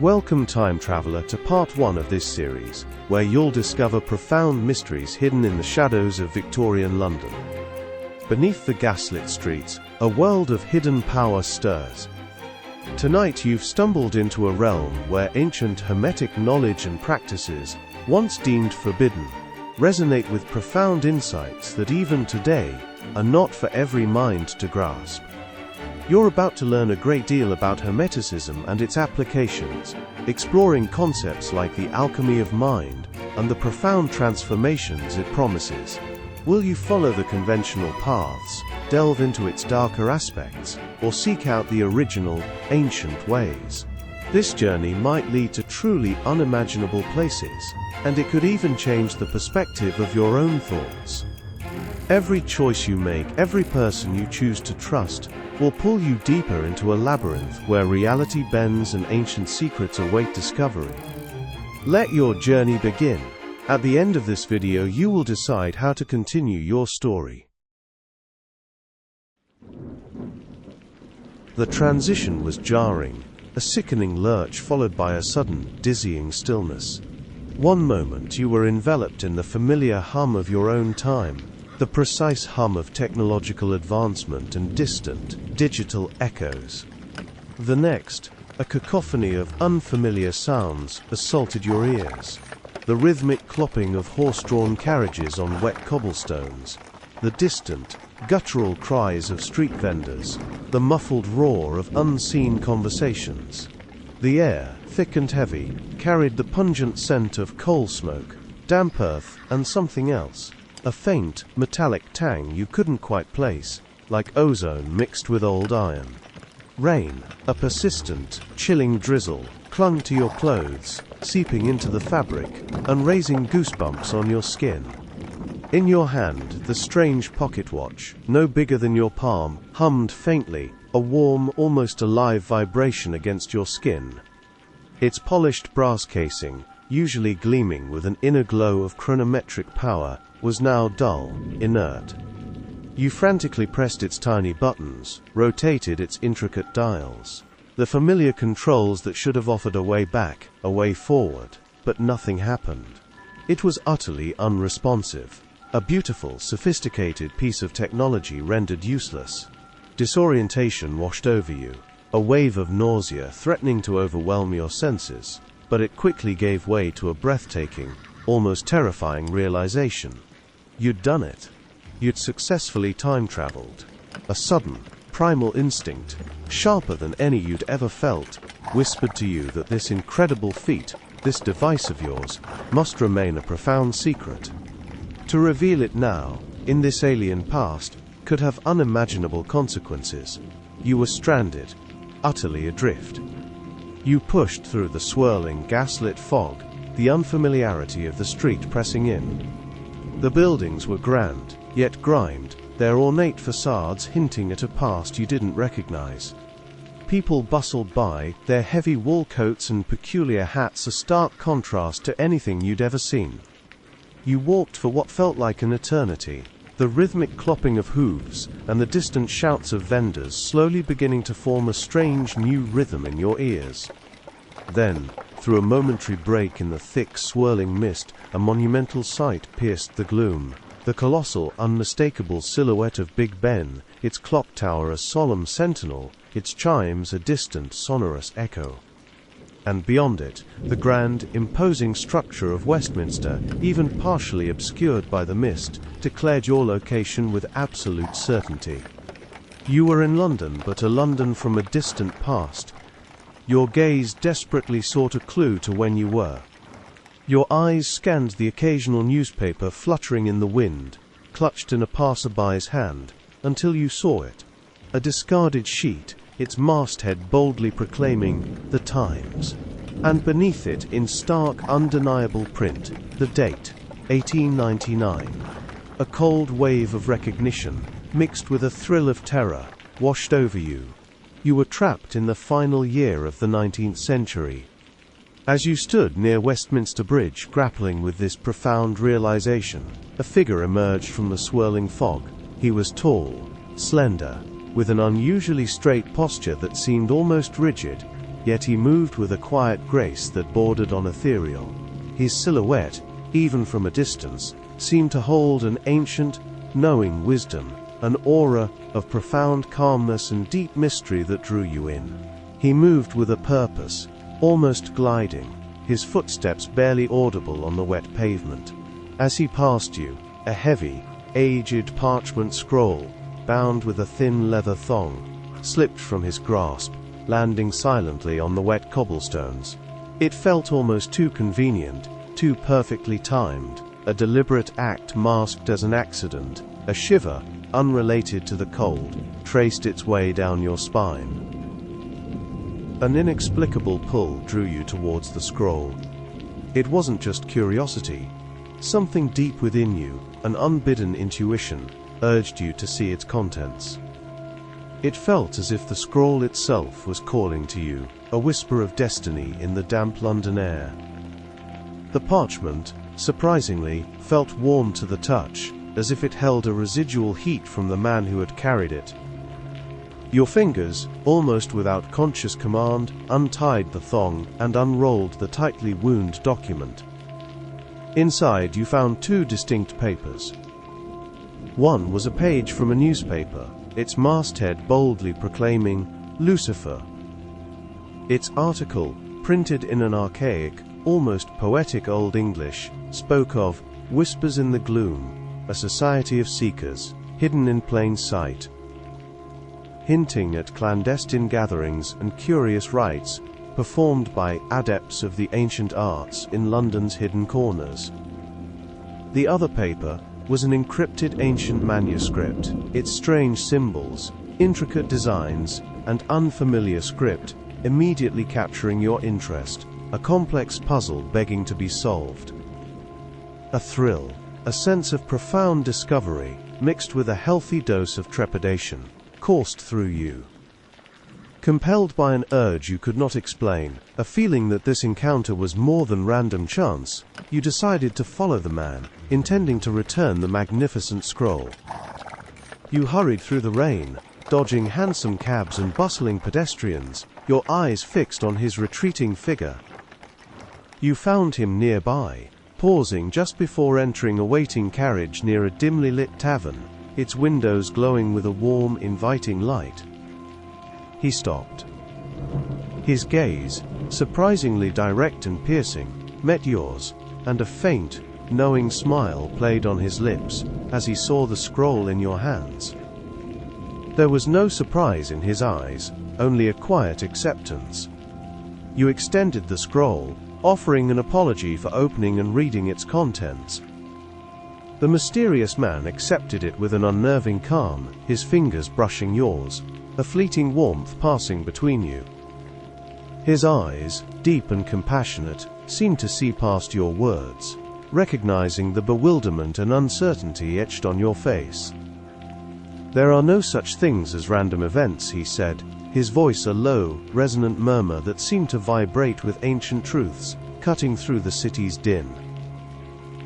Welcome time traveler to part 1 of this series, where you'll discover profound mysteries hidden in the shadows of Victorian London. Beneath the gaslit streets, a world of hidden power stirs. Tonight you've stumbled into a realm where ancient Hermetic knowledge and practices, once deemed forbidden, resonate with profound insights that even today are not for every mind to grasp. You're about to learn a great deal about Hermeticism and its applications, exploring concepts like the alchemy of mind and the profound transformations it promises. Will you follow the conventional paths, delve into its darker aspects, or seek out the original, ancient ways? This journey might lead to truly unimaginable places, and it could even change the perspective of your own thoughts. Every choice you make, every person you choose to trust, will pull you deeper into a labyrinth where reality bends and ancient secrets await discovery. Let your journey begin. At the end of this video you will decide how to continue your story. The transition was jarring, a sickening lurch followed by a sudden, dizzying stillness. One moment you were enveloped in the familiar hum of your own time, the precise hum of technological advancement and distant, digital echoes. The next, a cacophony of unfamiliar sounds assaulted your ears. The rhythmic clopping of horse-drawn carriages on wet cobblestones, the distant, guttural cries of street vendors, the muffled roar of unseen conversations. The air, thick and heavy, carried the pungent scent of coal smoke, damp earth, and something else. A faint, metallic tang you couldn't quite place, like ozone mixed with old iron. Rain, a persistent, chilling drizzle, clung to your clothes, seeping into the fabric, and raising goosebumps on your skin. In your hand, the strange pocket watch, no bigger than your palm, hummed faintly, a warm, almost alive vibration against your skin. Its polished brass casing, usually gleaming with an inner glow of chronometric power, was now dull, inert. You frantically pressed its tiny buttons, rotated its intricate dials. The familiar controls that should have offered a way back, a way forward, but nothing happened. It was utterly unresponsive, a beautiful, sophisticated piece of technology rendered useless. Disorientation washed over you, a wave of nausea threatening to overwhelm your senses, but it quickly gave way to a breathtaking, almost terrifying realization. You'd done it. You'd successfully time-traveled. A sudden, primal instinct, sharper than any you'd ever felt, whispered to you that this incredible feat, this device of yours, must remain a profound secret. To reveal it now, in this alien past, could have unimaginable consequences. You were stranded, utterly adrift. You pushed through the swirling, gaslit fog, the unfamiliarity of the street pressing in. The buildings were grand, yet grimed, their ornate facades hinting at a past you didn't recognize. People bustled by, their heavy wool coats and peculiar hats a stark contrast to anything you'd ever seen. You walked for what felt like an eternity, the rhythmic clopping of hooves and the distant shouts of vendors slowly beginning to form a strange new rhythm in your ears. Then, through a momentary break in the thick, swirling mist, a monumental sight pierced the gloom. The colossal, unmistakable silhouette of Big Ben, its clock tower a solemn sentinel, its chimes a distant, sonorous echo. And beyond it, the grand, imposing structure of Westminster, even partially obscured by the mist, declared your location with absolute certainty. You were in London, but a London from a distant past. Your gaze desperately sought a clue to when you were. Your eyes scanned the occasional newspaper fluttering in the wind, clutched in a passerby's hand, until you saw it. A discarded sheet, its masthead boldly proclaiming "The Times." And beneath it, in stark, undeniable print, the date, 1899. A cold wave of recognition, mixed with a thrill of terror, washed over you. You were trapped in the final year of the 19th century. As you stood near Westminster Bridge grappling with this profound realization, a figure emerged from the swirling fog. He was tall, slender, with an unusually straight posture that seemed almost rigid, yet he moved with a quiet grace that bordered on ethereal. His silhouette, even from a distance, seemed to hold an ancient, knowing wisdom, an aura of profound calmness and deep mystery that drew you in. He moved with a purpose, almost gliding, his footsteps barely audible on the wet pavement. As he passed you, a heavy, aged parchment scroll, bound with a thin leather thong, slipped from his grasp, landing silently on the wet cobblestones. It felt almost too convenient, too perfectly timed, a deliberate act masked as an accident. A shiver, unrelated to the cold, traced its way down your spine. An inexplicable pull drew you towards the scroll. It wasn't just curiosity. Something deep within you, an unbidden intuition, urged you to see its contents. It felt as if the scroll itself was calling to you, a whisper of destiny in the damp London air. The parchment, surprisingly, felt warm to the touch, as if it held a residual heat from the man who had carried it. Your fingers, almost without conscious command, untied the thong and unrolled the tightly wound document. Inside you found two distinct papers. One was a page from a newspaper, its masthead boldly proclaiming, "Lucifer." Its article, printed in an archaic, almost poetic Old English, spoke of "whispers in the gloom, a society of seekers, hidden in plain sight," hinting at clandestine gatherings and curious rites performed by adepts of the ancient arts in London's hidden corners. The other paper was an encrypted ancient manuscript, its strange symbols, intricate designs, and unfamiliar script immediately capturing your interest, a complex puzzle begging to be solved. A thrill, a sense of profound discovery, mixed with a healthy dose of trepidation, coursed through you. Compelled by an urge you could not explain, a feeling that this encounter was more than random chance, you decided to follow the man, intending to return the magnificent scroll. You hurried through the rain, dodging hansom cabs and bustling pedestrians, your eyes fixed on his retreating figure. You found him nearby, pausing just before entering a waiting carriage near a dimly lit tavern, its windows glowing with a warm, inviting light. He stopped. His gaze, surprisingly direct and piercing, met yours, and a faint, knowing smile played on his lips as he saw the scroll in your hands. There was no surprise in his eyes, only a quiet acceptance. You extended the scroll, offering an apology for opening and reading its contents. The mysterious man accepted it with an unnerving calm, his fingers brushing yours, a fleeting warmth passing between you. His eyes, deep and compassionate, seemed to see past your words, recognizing the bewilderment and uncertainty etched on your face. "There are no such things as random events," he said, his voice a low, resonant murmur that seemed to vibrate with ancient truths, cutting through the city's din.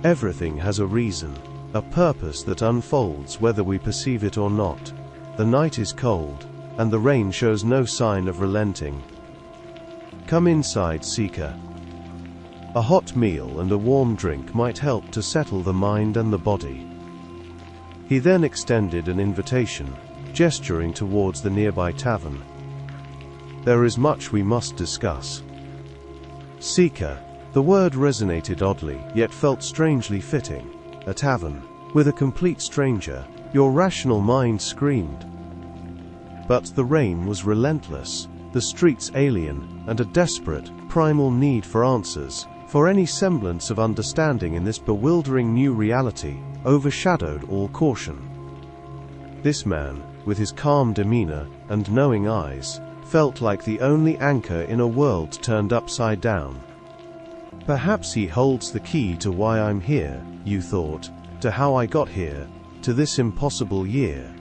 "Everything has a reason, a purpose that unfolds whether we perceive it or not. The night is cold, and the rain shows no sign of relenting. Come inside, seeker. A hot meal and a warm drink might help to settle the mind and the body." He then extended an invitation, gesturing towards the nearby tavern. "There is much we must discuss." Seeker. The word resonated oddly, yet felt strangely fitting. A tavern, with a complete stranger, your rational mind screamed. But the rain was relentless, the streets alien, and a desperate, primal need for answers, for any semblance of understanding in this bewildering new reality, overshadowed all caution. This man, with his calm demeanor and knowing eyes, felt like the only anchor in a world turned upside down. "Perhaps he holds the key to why I'm here," you thought, "to how I got here, to this impossible year."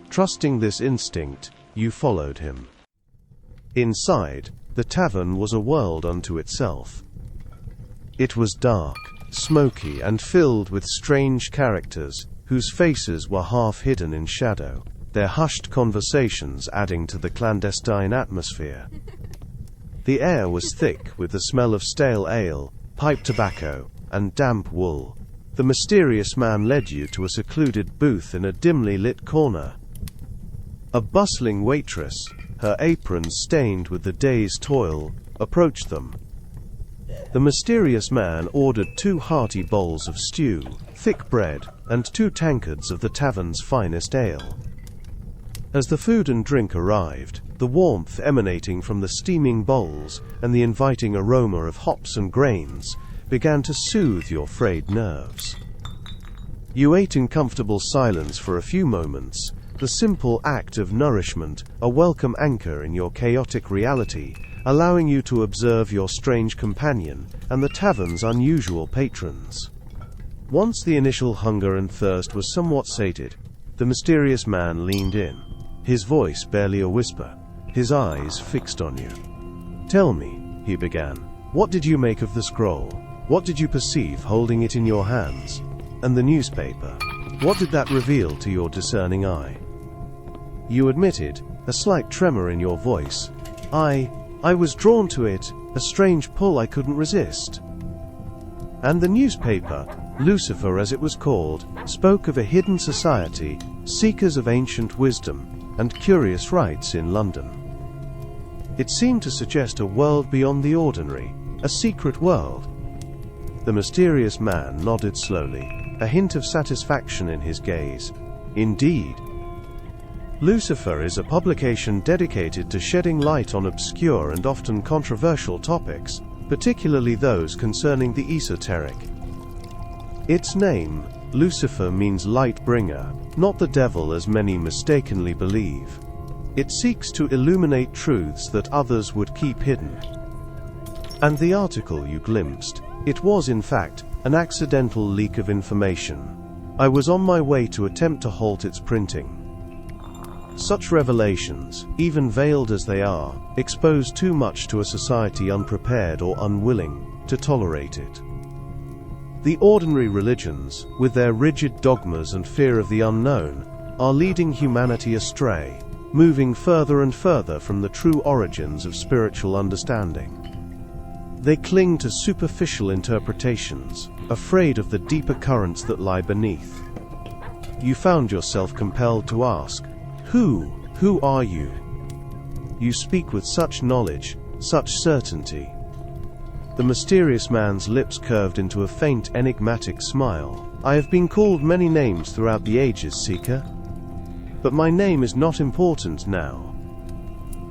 Trusting this instinct, you followed him. Inside, the tavern was a world unto itself. It was dark, smoky, and filled with strange characters, whose faces were half hidden in shadow, their hushed conversations adding to the clandestine atmosphere. The air was thick with the smell of stale ale, pipe tobacco, and damp wool. The mysterious man led you to a secluded booth in a dimly lit corner. A bustling waitress, her apron stained with the day's toil, approached them. The mysterious man ordered 2 hearty bowls of stew, thick bread, and 2 tankards of the tavern's finest ale. As the food and drink arrived, the warmth emanating from the steaming bowls and the inviting aroma of hops and grains began to soothe your frayed nerves. You ate in comfortable silence for a few moments, the simple act of nourishment, a welcome anchor in your chaotic reality, allowing you to observe your strange companion and the tavern's unusual patrons. Once the initial hunger and thirst was somewhat sated, the mysterious man leaned in, his voice barely a whisper, his eyes fixed on you. "Tell me," he began, "what did you make of the scroll? What did you perceive holding it in your hands? And the newspaper? What did that reveal to your discerning eye?" You admitted, a slight tremor in your voice, I was drawn to it, a strange pull I couldn't resist." And the newspaper, Lucifer as it was called, spoke of a hidden society, seekers of ancient wisdom, and curious rites in London. It seemed to suggest a world beyond the ordinary, a secret world. The mysterious man nodded slowly, a hint of satisfaction in his gaze. "Indeed. Lucifer is a publication dedicated to shedding light on obscure and often controversial topics, particularly those concerning the esoteric. Its name, Lucifer, means light bringer, not the devil as many mistakenly believe. It seeks to illuminate truths that others would keep hidden." And the article you glimpsed, it was in fact an accidental leak of information. I was on my way to attempt to halt its printing. Such revelations, even veiled as they are, expose too much to a society unprepared or unwilling to tolerate it. The ordinary religions, with their rigid dogmas and fear of the unknown, are leading humanity astray, moving further and further from the true origins of spiritual understanding. They cling to superficial interpretations, afraid of the deeper currents that lie beneath. You found yourself compelled to ask, Who are you? You speak with such knowledge, such certainty." The mysterious man's lips curved into a faint, enigmatic smile. "I have been called many names throughout the ages, Seeker. But my name is not important now.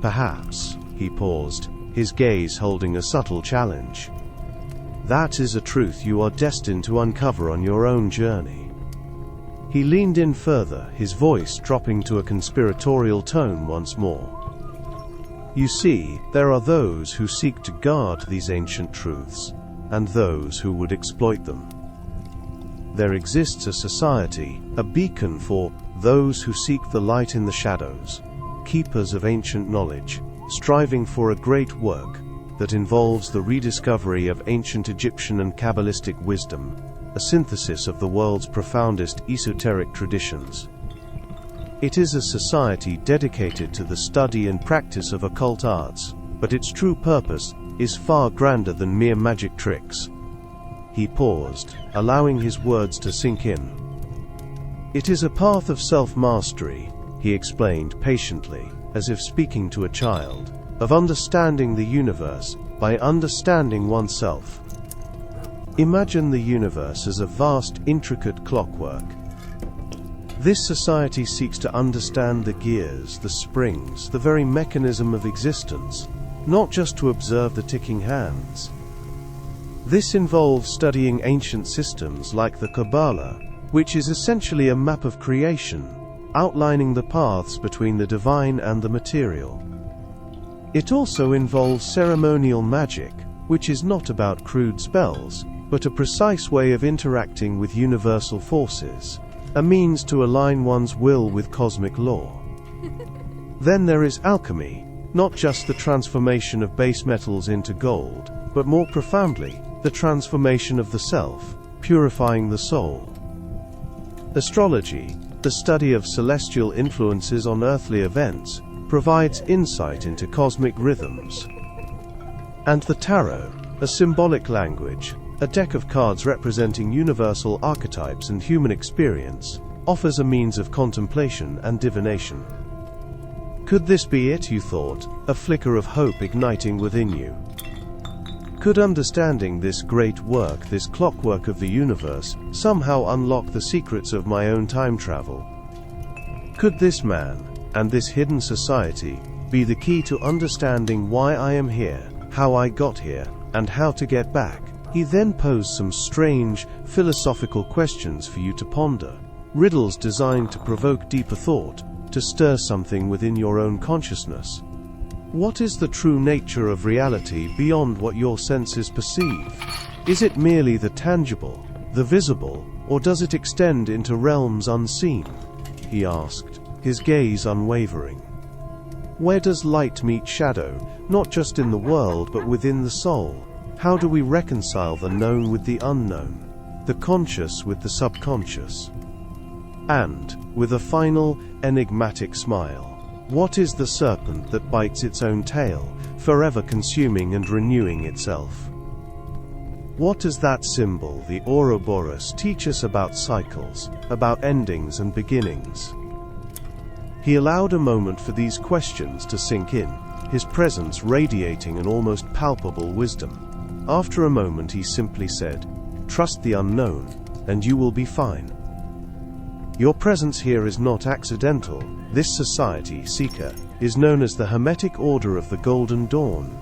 Perhaps," he paused, his gaze holding a subtle challenge, "that is a truth you are destined to uncover on your own journey." He leaned in further, his voice dropping to a conspiratorial tone once more. "You see, there are those who seek to guard these ancient truths, and those who would exploit them. There exists a society, a beacon for those who seek the light in the shadows, keepers of ancient knowledge, striving for a great work that involves the rediscovery of ancient Egyptian and Kabbalistic wisdom, a synthesis of the world's profoundest esoteric traditions. It is a society dedicated to the study and practice of occult arts, but its true purpose is far grander than mere magic tricks." He paused, allowing his words to sink in. "It is a path of self-mastery," he explained patiently, as if speaking to a child, "of understanding the universe by understanding oneself. Imagine the universe as a vast, intricate clockwork. This society seeks to understand the gears, the springs, the very mechanism of existence, not just to observe the ticking hands. This involves studying ancient systems like the Kabbalah, which is essentially a map of creation, outlining the paths between the divine and the material. It also involves ceremonial magic, which is not about crude spells, but a precise way of interacting with universal forces, a means to align one's will with cosmic law. Then there is alchemy, not just the transformation of base metals into gold, but more profoundly, the transformation of the self, purifying the soul. Astrology, the study of celestial influences on earthly events, provides insight into cosmic rhythms. And the tarot, a symbolic language, a deck of cards representing universal archetypes and human experience, offers a means of contemplation and divination. Could this be it, you thought, a flicker of hope igniting within you? Could understanding this great work, this clockwork of the universe, somehow unlock the secrets of my own time travel? Could this man, and this hidden society, be the key to understanding why I am here, how I got here, and how to get back? He then posed some strange, philosophical questions for you to ponder, riddles designed to provoke deeper thought, to stir something within your own consciousness. What is the true nature of reality beyond what your senses perceive? Is it merely the tangible, the visible, or does it extend into realms unseen? He asked, his gaze unwavering. Where does light meet shadow, not just in the world but within the soul? How do we reconcile the known with the unknown, the conscious with the subconscious? And, with a final, enigmatic smile, what is the serpent that bites its own tail, forever consuming and renewing itself? What does that symbol, the Ouroboros, teach us about cycles, about endings and beginnings? He allowed a moment for these questions to sink in, his presence radiating an almost palpable wisdom. After a moment he simply said, "Trust the unknown, and you will be fine. Your presence here is not accidental. This society, Seeker, is known as the Hermetic Order of the Golden Dawn."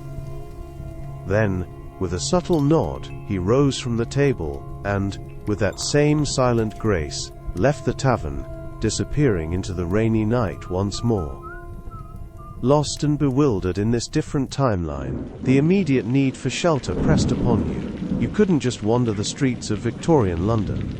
Then, with a subtle nod, he rose from the table, and, with that same silent grace, left the tavern, disappearing into the rainy night once more. Lost and bewildered in this different timeline, the immediate need for shelter pressed upon you. You couldn't just wander the streets of Victorian London.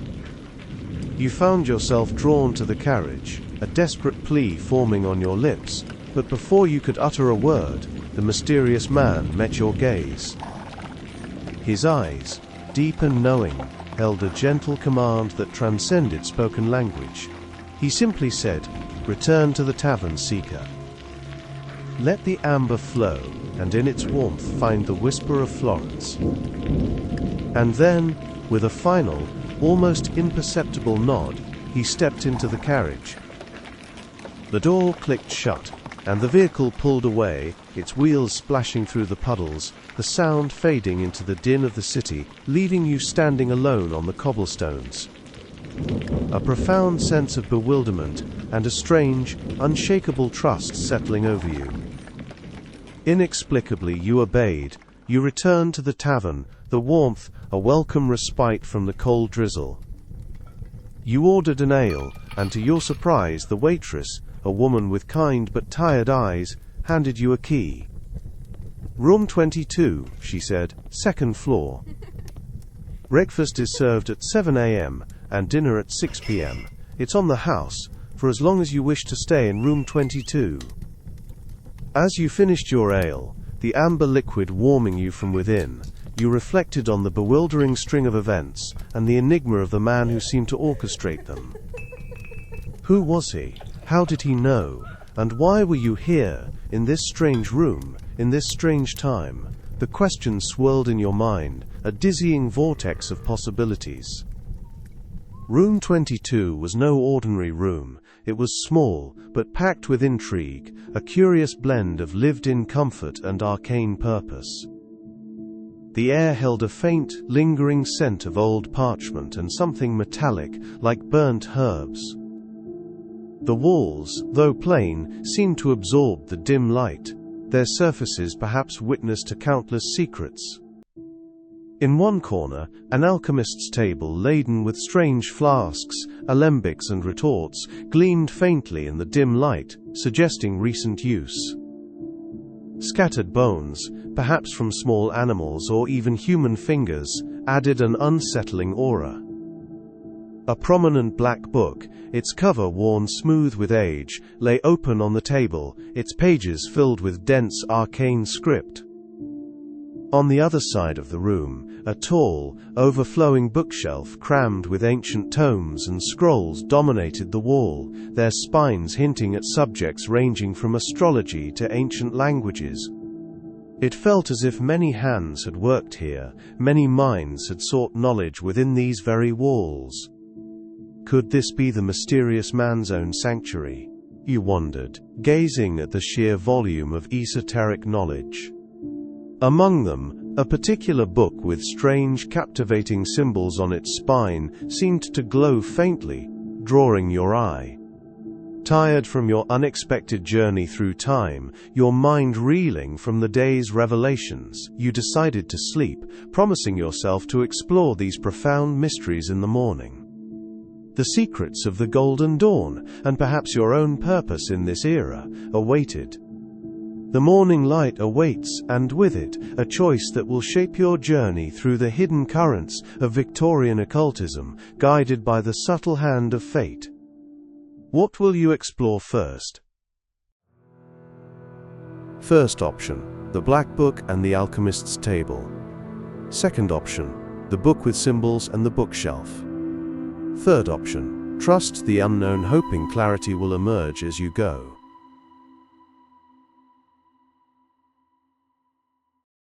You found yourself drawn to the carriage, a desperate plea forming on your lips, but before you could utter a word, the mysterious man met your gaze. His eyes, deep and knowing, held a gentle command that transcended spoken language. He simply said, "Return to the tavern, Seeker. Let the amber flow, and in its warmth find the whisper of Florence." And then, with a final, almost imperceptible nod, he stepped into the carriage. The door clicked shut, and the vehicle pulled away, its wheels splashing through the puddles, the sound fading into the din of the city, leaving you standing alone on the cobblestones. A profound sense of bewilderment and a strange, unshakable trust settling over you. Inexplicably you obeyed. You returned to the tavern, the warmth, a welcome respite from the cold drizzle. You ordered an ale, and to your surprise the waitress, a woman with kind but tired eyes, handed you a key. "Room 22, she said, "second floor. Breakfast is served at 7 a.m. and dinner at 6 p.m. It's on the house, for as long as you wish to stay in room 22. As you finished your ale, the amber liquid warming you from within, you reflected on the bewildering string of events and the enigma of the man who seemed to orchestrate them. Who was he? How did he know? And why were you here, in this strange room, in this strange time? The questions swirled in your mind, a dizzying vortex of possibilities. Room 22 was no ordinary room. It was small, but packed with intrigue, a curious blend of lived-in comfort and arcane purpose. The air held a faint, lingering scent of old parchment and something metallic, like burnt herbs. The walls, though plain, seemed to absorb the dim light, their surfaces perhaps witness to countless secrets. In one corner, an alchemist's table laden with strange flasks, alembics and retorts, gleamed faintly in the dim light, suggesting recent use. Scattered bones, perhaps from small animals or even human fingers, added an unsettling aura. A prominent black book, its cover worn smooth with age, lay open on the table, its pages filled with dense arcane script. On the other side of the room, a tall, overflowing bookshelf crammed with ancient tomes and scrolls dominated the wall, their spines hinting at subjects ranging from astrology to ancient languages. It felt as if many hands had worked here, many minds had sought knowledge within these very walls. Could this be the mysterious man's own sanctuary? You wondered, gazing at the sheer volume of esoteric knowledge. Among them, a particular book with strange, captivating symbols on its spine seemed to glow faintly, drawing your eye. Tired from your unexpected journey through time, your mind reeling from the day's revelations, you decided to sleep, promising yourself to explore these profound mysteries in the morning. The secrets of the Golden Dawn, and perhaps your own purpose in this era, awaited. The morning light awaits, and with it, a choice that will shape your journey through the hidden currents of Victorian occultism, guided by the subtle hand of fate. What will you explore first? First option, the Black Book and the Alchemist's Table. Second option, the Book with Symbols and the Bookshelf. Third option, trust the unknown, hoping clarity will emerge as you go.